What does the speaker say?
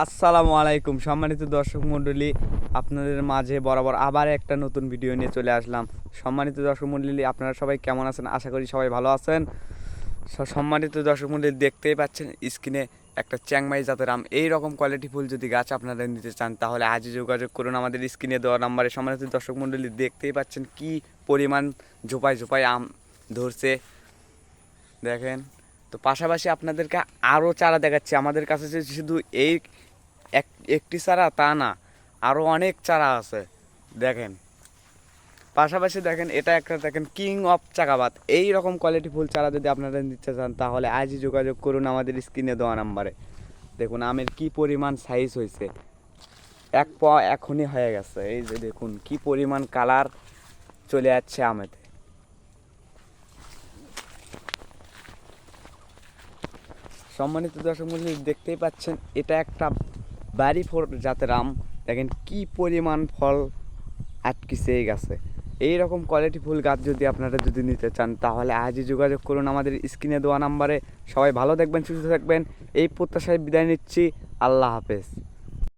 আসসালামু আলাইকুম সম্মানিত দর্শক মণ্ডলী, আপনাদের মাঝে বরাবর আবার একটা নতুন ভিডিও নিয়ে চলে আসলাম। সম্মানিত দর্শক মণ্ডলী, আপনারা সবাই কেমন আছেন? আশা করি সবাই ভালো আছেন। সম্মানিত দর্শক মণ্ডলী, দেখতেই পাচ্ছেন স্ক্রিনে একটা চ্যাংমাই জাতের আম। এই রকম কোয়ালিটি ফুল যদি গাছ আপনারা নিতে চান তাহলে আজই যোগাযোগ করুন আমাদের স্ক্রিনে দেওয়া নাম্বারে। সম্মানিত দর্শক মণ্ডলী, দেখতেই পাচ্ছেন কি পরিমাণ ঝোপায় ঝোপায় আম ধরছে, দেখেন। তো পাশাপাশি আপনাদেরকে আরও চারা দেখাচ্ছি। আমাদের কাছে যে শুধু এই একটি চারা তা না, আরও অনেক চারা আছে, দেখেন। পাশাপাশি দেখেন, এটা একটা দেখেন কিং অফ চাকাবাত। এই রকম কোয়ালিটি ফুল চারা যদি আপনারা নিতে চান তাহলে আজই যোগাযোগ করুন আমাদের স্ক্রিনে দেওয়া নাম্বারে। দেখুন আমের কি পরিমাণ সাইজ হয়েছে, এক পা এখনই হয়ে গেছে। এই যে দেখুন কি পরিমাণ কালার চলে যাচ্ছে আমেতে। সম্মানিত দর্শক মণ্ডলী, দেখতেই পাচ্ছেন এটা একটা বাড়ি ফোর জাতের আম। দেখেন কি পরিমাণ ফল আটকিছে এই গাছে। এই রকম কোয়ালিটি ফুল গাছ যদি আপনারা যদি নিতে চান তাহলে আজই যোগাযোগ করুন আমাদের স্ক্রিনে দেওয়া নাম্বারে। সবাই ভালো থাকবেন, সুস্থ থাকবেন, এই প্রত্যাশায় বিদায় নিচ্ছি। আল্লাহ হাফেজ।